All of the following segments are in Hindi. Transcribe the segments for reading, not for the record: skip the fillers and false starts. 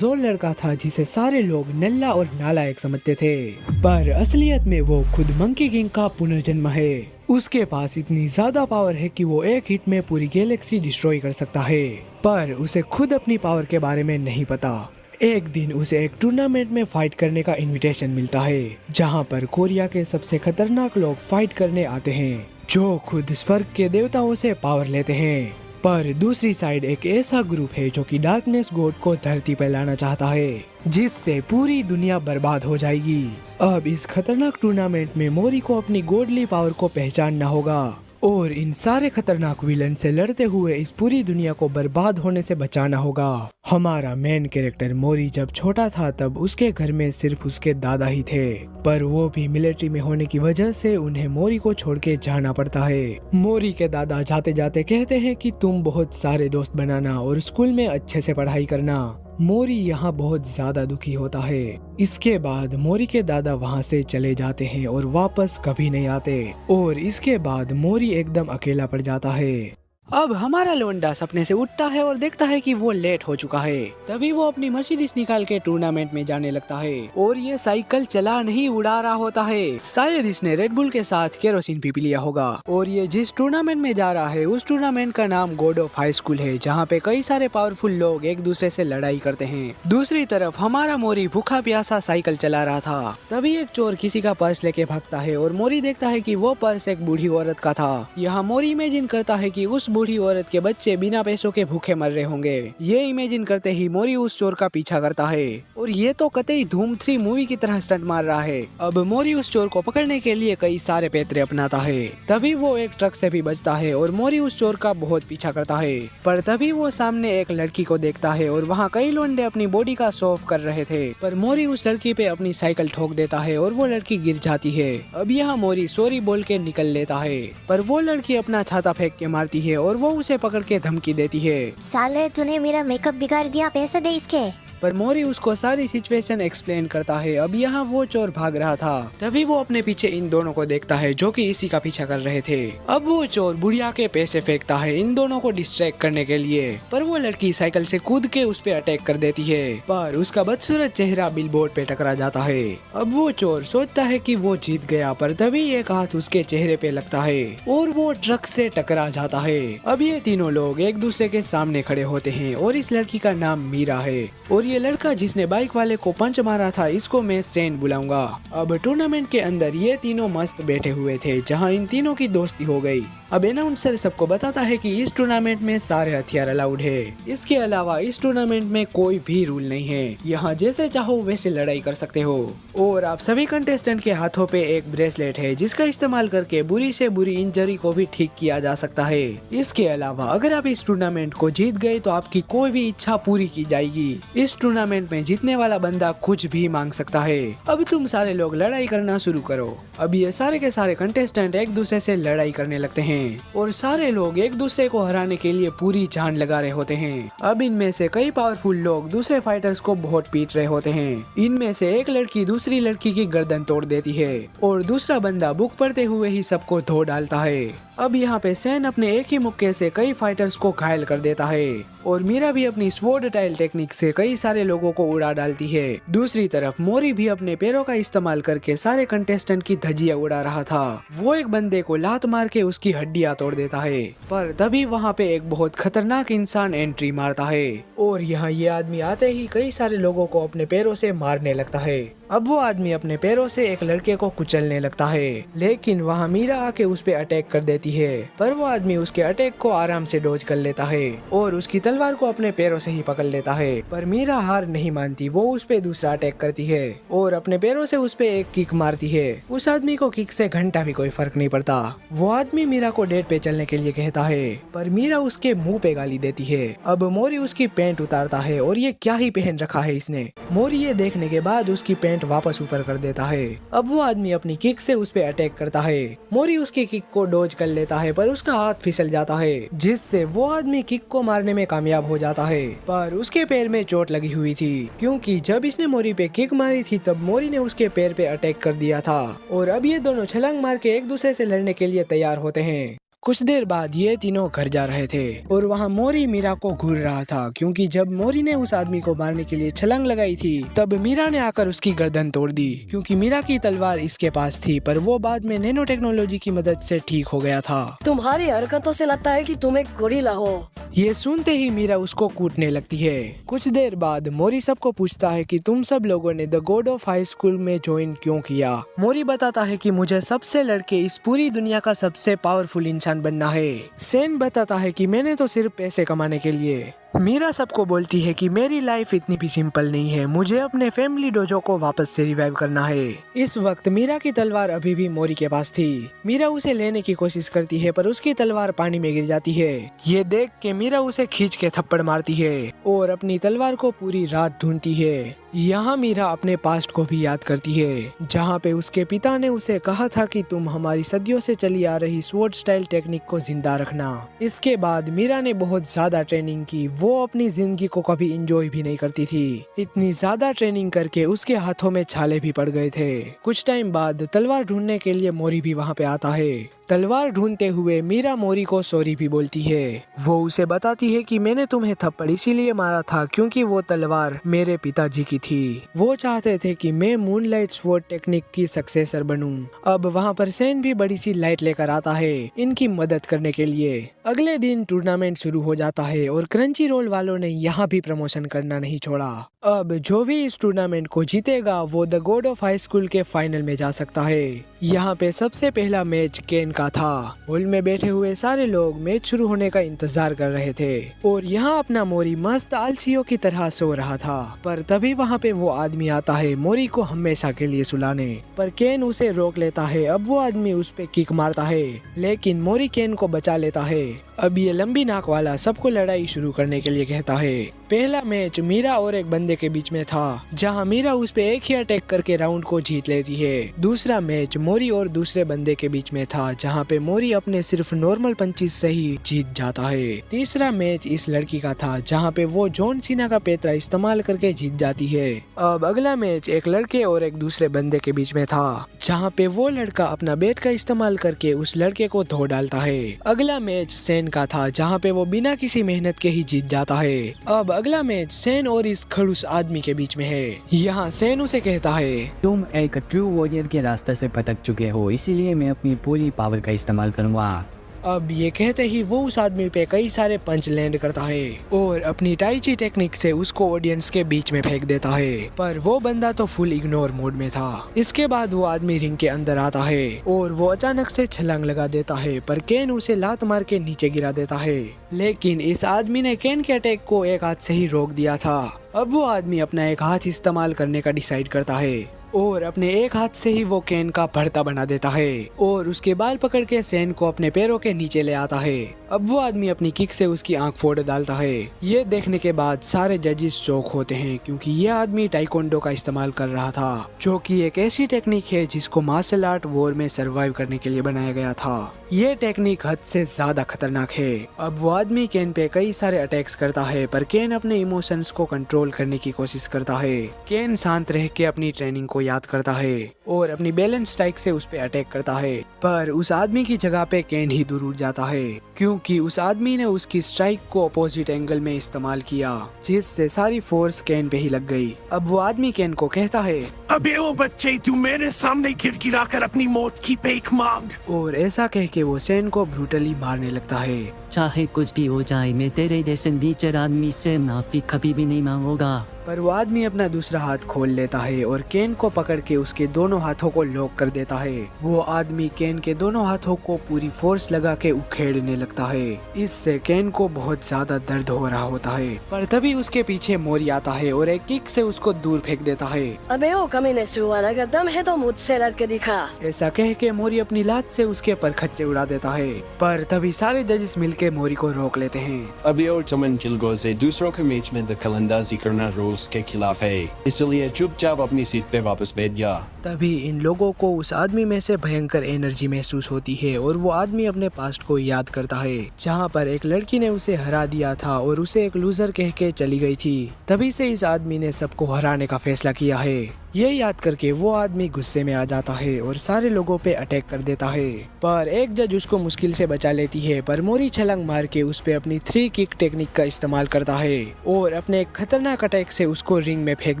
जो लड़का था जिसे सारे लोग नल्ला और नालायक समझते थे, पर असलियत में वो खुद मंकी किंग का पुनर्जन्म है। उसके पास इतनी ज्यादा पावर है कि वो एक हिट में पूरी गैलेक्सी डिस्ट्रॉय कर सकता है, पर उसे खुद अपनी पावर के बारे में नहीं पता। एक दिन उसे एक टूर्नामेंट में फाइट करने का इनविटेशन मिलता है, जहां पर कोरिया के सबसे खतरनाक लोग फाइट करने आते हैं, जो खुद स्वर्ग के देवताओं से पावर लेते हैं। पर दूसरी साइड एक ऐसा ग्रुप है जो कि डार्कनेस गॉड को धरती पर लाना चाहता है, जिससे पूरी दुनिया बर्बाद हो जाएगी। अब इस खतरनाक टूर्नामेंट में मोरी को अपनी गॉडली पावर को पहचानना होगा और इन सारे खतरनाक विलन से लड़ते हुए इस पूरी दुनिया को बर्बाद होने से बचाना होगा। हमारा मेन कैरेक्टर मोरी जब छोटा था तब उसके घर में सिर्फ उसके दादा ही थे, पर वो भी मिलिट्री में होने की वजह से उन्हें मोरी को छोड़ के जाना पड़ता है। मोरी के दादा जाते जाते कहते हैं कि तुम बहुत सारे दोस्त बनाना और स्कूल में अच्छे से पढ़ाई करना। मोरी यहाँ बहुत ज्यादा दुखी होता है। इसके बाद मोरी के दादा वहाँ से चले जाते हैं और वापस कभी नहीं आते, और इसके बाद मोरी एकदम अकेला पड़ जाता है। अब हमारा लोंडा सपने से उठता है और देखता है कि वो लेट हो चुका है। तभी वो अपनी मर्सिडीज निकाल के टूर्नामेंट में जाने लगता है, और ये साइकिल चला नहीं उड़ा रहा होता है। शायद इसने रेड बुल के साथ केरोसिन भी पी लिया होगा। और ये जिस टूर्नामेंट में जा रहा है उस टूर्नामेंट का नाम गॉड ऑफ हाई स्कूल है, जहाँ पे कई सारे पावरफुल लोग एक दूसरे से लड़ाई करते हैं। दूसरी तरफ हमारा मोरी भूखा प्यासा साइकिल चला रहा था। तभी एक चोर किसी का पर्स लेके भागता है और मोरी देखता है कि वो पर्स एक बूढ़ी औरत का था। यहाँ मोरी इमेजिन करता है कि उस बूढ़ी औरत के बच्चे बिना पैसों के भूखे मर रहे होंगे। ये इमेजिन करते ही मोरी उस चोर का पीछा करता है, और ये तो कतई धूम 3 मूवी की तरह स्टंट मार रहा है। अब मोरी उस चोर को पकड़ने के लिए कई सारे पैतरे अपनाता है। तभी वो एक ट्रक से भी बचता है और मोरी उस चोर का बहुत पीछा करता है। पर तभी वो सामने एक लड़की को देखता है और वहाँ कई लोंडे अपनी बॉडी का शो ऑफ कर रहे थे, पर मोरी उस लड़की पे अपनी साइकिल ठोक देता है और वो लड़की गिर जाती है। अब यहाँ मोरी सॉरी बोल के निकल लेता है, पर वो लड़की अपना छाता फेंक के मारती है और वो उसे पकड़ के धमकी देती है, साले तूने मेरा मेकअप बिगाड़ दिया, पैसे दे इसके। पर मोरी उसको सारी सिचुएशन एक्सप्लेन करता है। अब यहाँ वो चोर भाग रहा था। तभी वो अपने पीछे इन दोनों को देखता है जो कि इसी का पीछा कर रहे थे। अब वो चोर बुढ़िया के पैसे फेंकता है इन दोनों को डिस्ट्रैक्ट करने के लिए, पर वो लड़की साइकिल से कूद के उस पे अटैक कर देती है, पर उसका बदसूरत चेहरा बिलबोर्ड पे टकरा जाता है। अब वो चोर सोचता है कि वो जीत गया, पर तभी एक हाथ उसके चेहरे पे लगता है और वो ट्रक से टकरा जाता है। अब ये तीनों लोग एक दूसरे के सामने खड़े होते हैं, और इस लड़की का नाम मीरा है, और ये लड़का जिसने बाइक वाले को पंच मारा था, इसको मैं सेन बुलाऊंगा। अब टूर्नामेंट के अंदर ये तीनों मस्त बैठे हुए थे, जहां इन तीनों की दोस्ती हो गई। अब अनाउंसर सबको बताता है कि इस टूर्नामेंट में सारे हथियार अलाउड है। इसके अलावा इस टूर्नामेंट में कोई भी रूल नहीं है, यहाँ जैसे चाहो वैसे लड़ाई कर सकते हो। और आप सभी कंटेस्टेंट के हाथों पे एक ब्रेसलेट है, जिसका इस्तेमाल करके बुरी से बुरी इंजरी को भी ठीक किया जा सकता है। इसके अलावा अगर आप इस टूर्नामेंट को जीत गए तो आपकी कोई भी इच्छा पूरी की जाएगी। इस टूर्नामेंट में जीतने वाला बंदा कुछ भी मांग सकता है। अब तुम सारे लोग लड़ाई करना शुरू करो। अब ये सारे के सारे कंटेस्टेंट एक दूसरे से लड़ाई करने लगते हैं, और सारे लोग एक दूसरे को हराने के लिए पूरी जान लगा रहे होते हैं। अब इनमें से कई पावरफुल लोग दूसरे फाइटर्स को बहुत पीट रहे होते हैं। इनमें से एक लड़की दूसरी लड़की की गर्दन तोड़ देती है, और दूसरा बंदा बुक पड़ते हुए ही सबको धो डालता है। अब यहाँ पे सैन अपने एक ही मुक्के से कई फाइटर्स को घायल कर देता है, और मीरा भी अपनी स्वॉर्ड टाइल टेक्निक से कई सारे लोगों को उड़ा डालती है। दूसरी तरफ मोरी भी अपने पैरों का इस्तेमाल करके सारे कंटेस्टेंट की धज्जियां उड़ा रहा था। वो एक बंदे को लात मार के उसकी हड्डियां तोड़ देता है, पर तभी वहाँ पे एक बहुत खतरनाक इंसान एंट्री मारता है, और यहाँ ये आदमी आते ही कई सारे लोगों को अपने पैरों से मारने लगता है। अब वो आदमी अपने पैरों से एक लड़के को कुचलने लगता है, लेकिन वहाँ मीरा आके उस पे अटैक कर देती है, पर वो आदमी उसके अटैक को आराम से डॉज कर लेता है और उसकी तलवार को अपने पैरों से ही पकड़ लेता है। पर मीरा हार नहीं मानती, वो उस पे दूसरा अटैक करती है और अपने पैरों से उस पे एक किक मारती है। उस आदमी को किक से घंटा भी कोई फर्क नहीं पड़ता। वो आदमी मीरा को डेट पे चलने के लिए कहता है, पर मीरा उसके मुंह पे गाली देती है। अब मोरी उसकी पैंट उतारता है, और ये क्या ही पहन रखा है इसने। मोरी ये देखने के बाद उसकी पैंट वापस ऊपर कर देता है। अब वो आदमी अपनी किक से उस पे अटैक करता है। मोरी उसकी किक को डॉज कर लेता है, पर उसका हाथ फिसल जाता है, जिससे वो आदमी किक को मारने में कामयाब हो जाता है। पर उसके पैर में चोट लगी हुई थी, क्योंकि जब इसने मोरी पे किक मारी थी तब मोरी ने उसके पैर पे अटैक कर दिया था। और अब ये दोनों छलांग मार के एक दूसरे से लड़ने के लिए तैयार होते हैं। कुछ देर बाद ये तीनों घर जा रहे थे और वहाँ मोरी मीरा को घूर रहा था, क्योंकि जब मोरी ने उस आदमी को मारने के लिए छलांग लगाई थी तब मीरा ने आकर उसकी गर्दन तोड़ दी, क्योंकि मीरा की तलवार इसके पास थी, पर वो बाद में नैनो टेक्नोलॉजी की मदद से ठीक हो गया था। तुम्हारी हरकतों से लगता है कि तुम एक गोरिल्ला हो। ये सुनते ही मीरा उसको कूटने लगती है। कुछ देर बाद मोरी सबको पूछता है कि तुम सब लोगों ने the God of high school में ज्वाइन क्यों किया। मोरी बताता है कि मुझे सबसे लड़के इस पूरी दुनिया का सबसे पावरफुल इंसान बनना है। सेन बताता है कि मैंने तो सिर्फ पैसे कमाने के लिए। मीरा सबको बोलती है कि मेरी लाइफ इतनी भी सिंपल नहीं है, मुझे अपने फैमिली डोजो को वापस से रिवाइव करना है। इस वक्त मीरा की तलवार अभी भी मोरी के पास थी। मीरा उसे लेने की कोशिश करती है पर उसकी तलवार पानी में गिर जाती है। ये देख के मीरा उसे खींच के थप्पड़ मारती है और अपनी तलवार को पूरी रात ढूंढती है। यहाँ मीरा अपने पास्ट को भी याद करती है, जहाँ पे उसके पिता ने उसे कहा था कि तुम हमारी सदियों से चली आ रही स्वॉर्ड स्टाइल टेक्निक को जिंदा रखना। इसके बाद मीरा ने बहुत ज्यादा ट्रेनिंग की। वो अपनी जिंदगी को कभी एंजॉय भी नहीं करती थी। इतनी ज्यादा ट्रेनिंग करके उसके हाथों में छाले भी पड़ गए थे। कुछ टाइम बाद तलवार ढूंढने के लिए मोरी भी वहाँ पे आता है। तलवार ढूंढते हुए मीरा मोरी को सॉरी भी बोलती है। वो उसे बताती है कि मैंने तुम्हें थप्पड़ इसीलिए मारा था क्योंकि वो तलवार मेरे पिताजी की थी। वो चाहते थे कि मैं मूनलाइट स्वॉर्ड टेक्निक की सक्सेसर बनूं। अब वहाँ पर सेन भी बड़ी सी लाइट लेकर आता है इनकी मदद करने के लिए। अगले दिन टूर्नामेंट शुरू हो जाता है और क्रंची रोल वालों ने यहाँ भी प्रमोशन करना नहीं छोड़ा। अब जो भी इस टूर्नामेंट को जीतेगा वो the God of high school के फाइनल में जा सकता है। यहाँ पे सबसे पहला मैच केन का था। हॉल में बैठे हुए सारे लोग मैच शुरू होने का इंतजार कर रहे थे और यहाँ अपना मोरी मस्त आलसियों की तरह सो रहा था। पर तभी वहाँ पे वो आदमी आता है मोरी को हमेशा के लिए सुलाने, पर केन उसे रोक लेता है। अब वो आदमी उस पे किक मारता है लेकिन मोरी केन को बचा लेता है। अब ये लंबी नाक वाला सबको लड़ाई शुरू करने के लिए कहता है। पहला मैच मीरा और एक बंदे के बीच में था, जहां मीरा उस पे एक ही अटैक करके राउंड को जीत लेती है। दूसरा मैच मोरी और दूसरे बंदे के बीच में था, जहां पे मोरी अपने सिर्फ नॉर्मल पंचेस से ही जीत जाता है। तीसरा मैच इस लड़की का था, जहां पे वो जॉन सीना का पैतरा इस्तेमाल करके जीत जाती है। अब अगला मैच एक लड़के और एक दूसरे बंदे के बीच में था, जहाँ पे वो लड़का अपना बैट का इस्तेमाल करके उस लड़के को धो डालता है। अगला मैच सेन का था, जहाँ पे वो बिना किसी मेहनत के ही जीत जाता है। अब अगला मैच सेन और इस खड़ूस आदमी के बीच में है। यहाँ सेन उसे कहता है, तुम एक ट्रू वॉरियर के रास्ते से भटक चुके हो, इसीलिए मैं अपनी पूरी पावर का इस्तेमाल करूँगा। अब ये कहते ही वो उस आदमी पे कई सारे पंच लैंड करता है और अपनी टाइची टेक्निक से उसको ऑडियंस के बीच में फेंक देता है। पर वो बंदा तो फुल इग्नोर मोड में था। इसके बाद वो आदमी रिंग के अंदर आता है और वो अचानक से छलांग लगा देता है, पर केन उसे लात मार के नीचे गिरा देता है। लेकिन इस आदमी ने केन के अटैक को एक हाथ से ही रोक दिया था। अब वो आदमी अपना एक हाथ इस्तेमाल करने का डिसाइड करता है और अपने एक हाथ से ही वो केन का भरता बना देता है और उसके बाल पकड़ के सेन को अपने पैरों के नीचे ले आता है। अब वो आदमी अपनी किक से उसकी आंख फोड़ डालता है। ये देखने के बाद सारे जजेस शॉक होते हैं, क्योंकि ये आदमी टाइकोंडो का इस्तेमाल कर रहा था, जो कि एक ऐसी टेक्निक है जिसको मार्शल आर्ट वॉर में सरवाइव करने के लिए बनाया गया था। ये टेक्निक हद से ज्यादा खतरनाक है। अब वो आदमी केन पे कई सारे अटैक्स करता है, पर केन अपने इमोशंस को कंट्रोल करने की कोशिश करता है। केन शांत रह के अपनी ट्रेनिंग को याद करता है और अपनी बैलेंस स्ट्राइक से उस पे अटैक करता है, पर उस आदमी की जगह पे केन ही दूर उठ जाता है, क्योंकि उस आदमी ने उसकी स्ट्राइक को अपोजिट एंगल में इस्तेमाल किया, जिससे सारी फोर्स केन पे ही लग गई। अब वो आदमी केन को कहता है, अबे ओ बच्चे, तू मेरे सामने गिड़गिड़ा कर अपनी मौत की भीख मांग। और ऐसा कह के वो सेन को ब्रूटली मारने लगता है। चाहे कुछ भी हो जाए, मैं तेरे जैसे नीचर आदमी से माफी कभी भी नहीं मांगूंगा। पर वो आदमी अपना दूसरा हाथ खोल लेता है और केन को पकड़ के उसके दोनों हाथों को लॉक कर देता है। वो आदमी केन के दोनों हाथों को पूरी फोर्स लगा के उखेड़ने लगता है। इससे केन को बहुत ज्यादा दर्द हो रहा होता है, पर तभी उसके पीछे मोरी आता है और एक किक से उसको दूर फेंक देता है। अबे ओ कमीने सुअर, अगर दम है तो मुझसे लड़के दिखा। ऐसा कह के मोरी अपनी लात से उसके परखच्चे उड़ा देता है, पर तभी सारे जजेस मिलके मोरी को रोक लेते हैं। अभी और चमन चिलगोज़े दूसरों के मैच में दखलंदाजी करना रूल्स के खिलाफ है, इसलिए चुपचाप अपनी सीट पे वापस बैठ जा। तभी इन लोगों को उस आदमी में से भयंकर एनर्जी महसूस होती है और वो आदमी अपने पास्ट को याद करता है जहाँ पर एक लड़की ने उसे हरा दिया था और उसे एक लूजर कह के चली गई थी। तभी से इस आदमी ने सबको हराने का फैसला किया है। ये याद करके वो आदमी गुस्से में आ जाता है और सारे लोगों पे अटैक कर देता है, पर एक जज उसको मुश्किल से बचा लेती है। पर मोरी छलांग मार के उस पे अपनी 3 किक टेक्निक का इस्तेमाल करता है और अपने एक खतरनाक अटैक से उसको रिंग में फेंक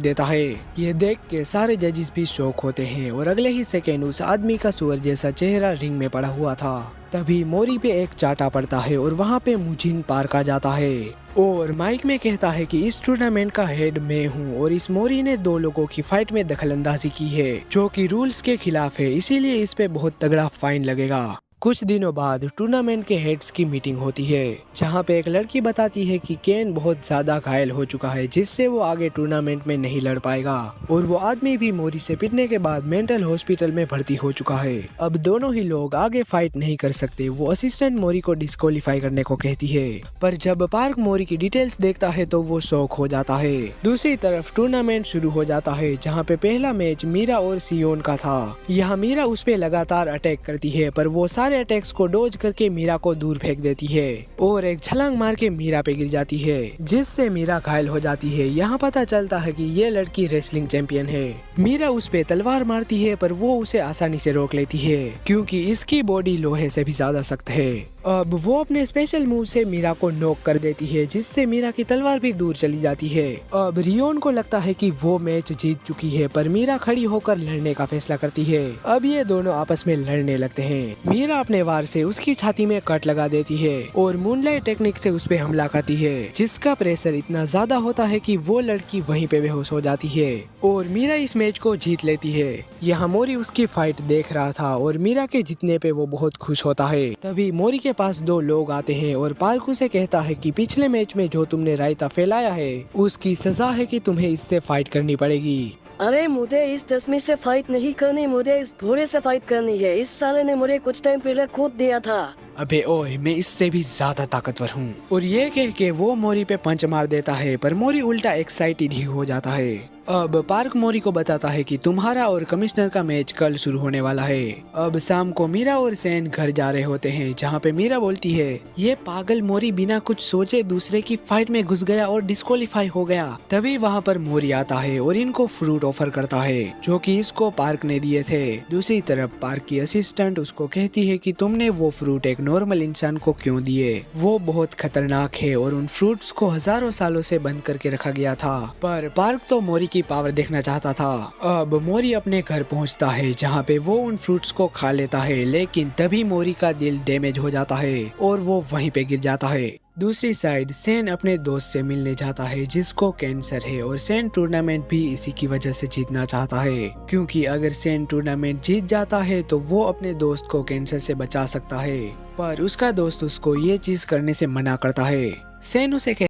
देता है। ये देख के सारे जजेस भी शॉक होते हैं और अगले ही सेकेंड उस आदमी का सुअर जैसा चेहरा रिंग में पड़ा हुआ था। तभी मोरी पे एक चाटा पड़ता है और वहाँ पे मुजिन पार्क आ जाता है और माइक में कहता है कि इस टूर्नामेंट का हेड मैं हूँ और इस मोरी ने 2 लोगों की फाइट में दखलंदाजी की है जो कि रूल्स के खिलाफ है, इसीलिए इस पे बहुत तगड़ा फाइन लगेगा। कुछ दिनों बाद टूर्नामेंट के हेड्स की मीटिंग होती है जहाँ पे एक लड़की बताती है कि केन बहुत ज्यादा घायल हो चुका है जिससे वो आगे टूर्नामेंट में नहीं लड़ पाएगा और वो आदमी भी मोरी से पिटने के बाद मेंटल हॉस्पिटल में भर्ती हो चुका है। अब दोनों ही लोग आगे फाइट नहीं कर सकते। वो असिस्टेंट मोरी को डिस्क्वालीफाई करने को कहती है, पर जब पार्क मोरी की डिटेल्स देखता है तो वो शॉक हो जाता है। दूसरी तरफ टूर्नामेंट शुरू हो जाता है जहाँ पे पहला मैच मीरा और सियोन का था। यहाँ मीरा उस पे लगातार अटैक करती है पर वो सारे अटैक्स को डॉज करके मीरा को दूर फेंक देती है और एक छलांग मार के मीरा पे गिर जाती है जिससे मीरा घायल हो जाती है। यहाँ पता चलता है कि ये लड़की रेसलिंग चैंपियन है। मीरा उस पे तलवार मारती है पर वो उसे आसानी से रोक लेती है क्योंकि इसकी बॉडी लोहे से भी ज्यादा सख्त है। अब वो अपने स्पेशल मूव से मीरा को नॉक कर देती है जिससे मीरा की तलवार भी दूर चली जाती है। अब रियोन को लगता है कि वो मैच जीत चुकी है पर मीरा खड़ी होकर लड़ने का फैसला करती है। अब ये दोनों आपस में लड़ने लगते हैं। मीरा अपने वार से उसकी छाती में कट लगा देती है और मूनलाइट टेक्निक से उस पे हमला करती है जिसका प्रेशर इतना ज्यादा होता है कि वो लड़की वहीं पे बेहोश हो जाती है और मीरा इस मैच को जीत लेती है। यहाँ मोरी उसकी फाइट देख रहा था और मीरा के जीतने पे वो बहुत खुश होता है। तभी मोरी के पास 2 लोग आते हैं और पार्कू से कहता है कि पिछले मैच में जो तुमने रायता फैलाया है उसकी सजा है कि तुम्हें इससे फाइट करनी पड़ेगी। अरे मुझे इस तस्वीर से फाइट नहीं करनी, मुझे इस घोड़े से फाइट करनी है। इस साले ने मुझे कुछ टाइम पहले खोद दिया था। अबे ओए, मैं इससे भी ज्यादा ताकतवर हूँ। और ये कह के वो मोरी पे पंच मार देता है पर मोरी उल्टा एक्साइटेड ही हो जाता है। अब पार्क मोरी को बताता है कि तुम्हारा और कमिश्नर का मैच कल शुरू होने वाला है। अब शाम को मीरा और सैन घर जा रहे होते हैं जहाँ पे मीरा बोलती है ये पागल मोरी बिना कुछ सोचे दूसरे की फाइट में घुस गया और डिस्क्वालीफाई हो गया। तभी वहाँ पर मोरी आता है और इनको फ्रूट ऑफर करता है जो कि इसको पार्क ने दिए थे। दूसरी तरफ पार्क की असिस्टेंट उसको कहती है कि तुमने वो फ्रूट एक नॉर्मल इंसान को क्यों दिए, वो बहुत खतरनाक है और उन फ्रूट्स को हजारों सालों से बंद करके रखा गया था। पर पार्क तो मोरी की पावर देखना चाहता था। अब मोरी अपने घर पहुंचता है जहां पे वो उन फ्रूट्स को खा लेता है, लेकिन तभी मोरी का दिल डैमेज हो जाता है और वो वहीं पे गिर जाता है। दूसरी साइड सैन अपने दोस्त से मिलने जाता है जिसको कैंसर है और सैन टूर्नामेंट भी इसी की वजह से जीतना चाहता है क्योंकि अगर सैन टूर्नामेंट जीत जाता है तो वो अपने दोस्त को कैंसर से बचा सकता है। पर उसका दोस्त उसको ये चीज करने से मना करता है। सैन उसे